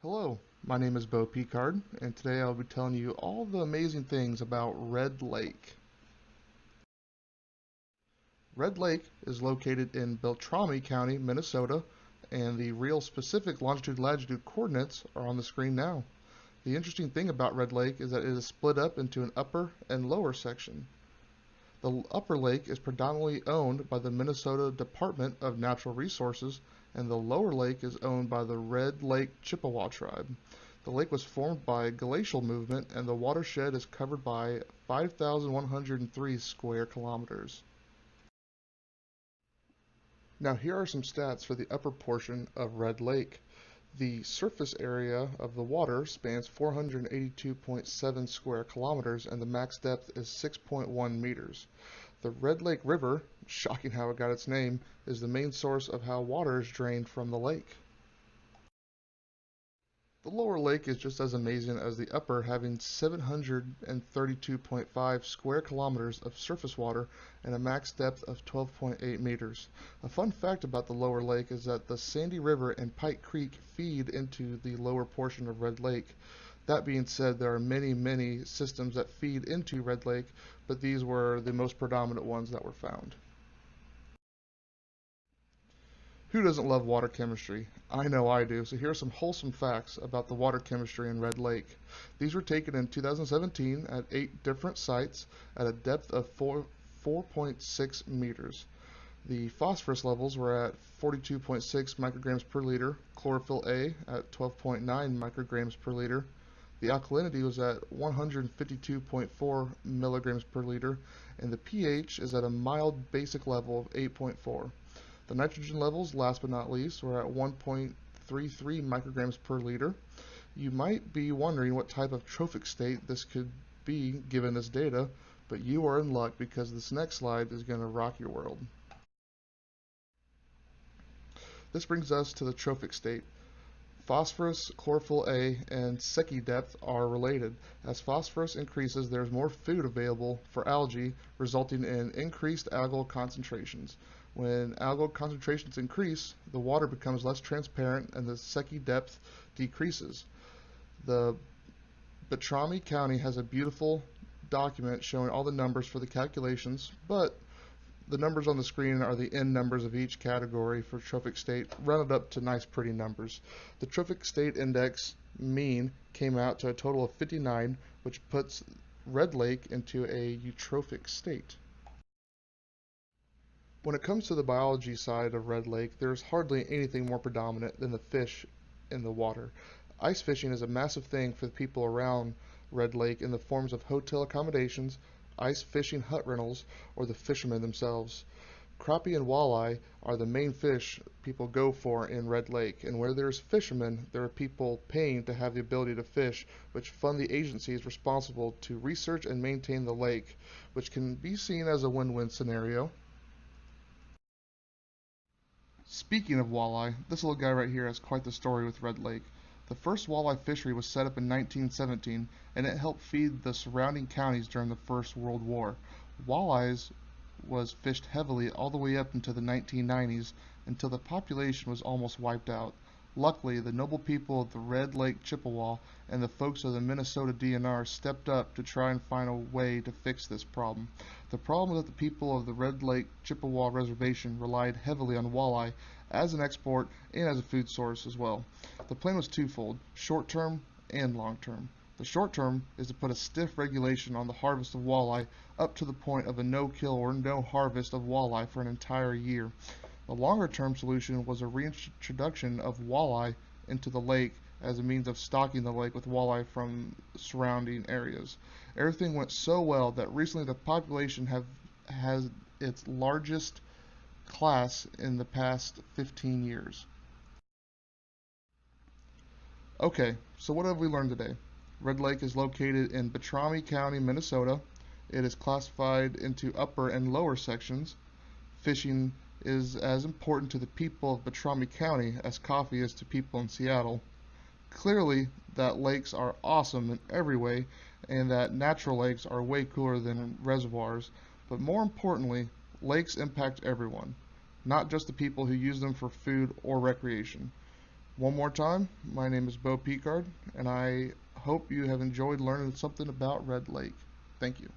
Hello, my name is Bo Picard, and today I'll be telling you all the amazing things about Red Lake. Red Lake is located in Beltrami County, Minnesota, and the real specific longitude-latitude coordinates are on the screen now. The interesting thing about Red Lake is that it is split up into an upper and lower section. The upper lake is predominantly owned by the Minnesota Department of Natural Resources, and the lower lake is owned by the Red Lake Chippewa tribe. The lake was formed by glacial movement, and the watershed is covered by 5,103 square kilometers. Now here are some stats for the upper portion of Red Lake. The surface area of the water spans 482.7 square kilometers, and the max depth is 6.1 meters. The Red Lake River, shocking how it got its name, is the main source of how water is drained from the lake. The lower lake is just as amazing as the upper, having 732.5 square kilometers of surface water and a max depth of 12.8 meters. A fun fact about the lower lake is that the Sandy River and Pike Creek feed into the lower portion of Red Lake. That being said, there are many systems that feed into Red Lake, but these were the most predominant ones that were found. Who doesn't love water chemistry? I know I do, so here are some wholesome facts about the water chemistry in Red Lake. These were taken in 2017 at 8 different sites at a depth of 4.6 meters. The phosphorus levels were at 42.6 micrograms per liter, chlorophyll A at 12.9 micrograms per liter. The alkalinity was at 152.4 milligrams per liter, and the pH is at a mild basic level of 8.4. The nitrogen levels, last but not least, were at 1.33 micrograms per liter. You might be wondering what type of trophic state this could be given this data, but you are in luck because this next slide is going to rock your world. This brings us to the trophic state. Phosphorus, chlorophyll A, and Secchi depth are related. As phosphorus increases, there is more food available for algae, resulting in increased algal concentrations. When algal concentrations increase, the water becomes less transparent and the Secchi depth decreases. The Beltrami County has a beautiful document showing all the numbers for the calculations, but the numbers on the screen are the end numbers of each category for trophic state, rounded up to nice pretty numbers. The trophic state index mean came out to a total of 59, which puts Red Lake into a eutrophic state. When it comes to the biology side of Red Lake, there's hardly anything more predominant than the fish in the water. Ice fishing is a massive thing for the people around Red Lake in the forms of hotel accommodations, ice fishing hut rentals, or the fishermen themselves. Crappie and walleye are the main fish people go for in Red Lake, and where there's fishermen, there are people paying to have the ability to fish, which fund the agencies responsible to research and maintain the lake, which can be seen as a win-win scenario. Speaking of walleye, this little guy right here has quite the story with Red Lake. The first walleye fishery was set up in 1917, and it helped feed the surrounding counties during the First World War. Walleyes was fished heavily all the way up into the 1990s until the population was almost wiped out. Luckily, the noble people of the Red Lake Chippewa and the folks of the Minnesota DNR stepped up to try and find a way to fix this problem. The problem is that the people of the Red Lake Chippewa Reservation relied heavily on walleye as an export and as a food source as well. The plan was twofold, short-term and long-term. The short-term is to put a stiff regulation on the harvest of walleye up to the point of a no-kill or no harvest of walleye for an entire year. The longer-term solution was a reintroduction of walleye into the lake as a means of stocking the lake with walleye from surrounding areas. Everything went so well that recently the population has its largest class in the past 15 years. Okay, so what have we learned today? Red Lake is located in Beltrami County, Minnesota. It is classified into upper and lower sections. Fishing is as important to the people of Beltrami County as coffee is to people in Seattle. Clearly that lakes are awesome in every way and that natural lakes are way cooler than reservoirs, but more importantly, lakes impact everyone, not just the people who use them for food or recreation. One more time, my name is Bo Picard, and I hope you have enjoyed learning something about Red Lake. Thank you.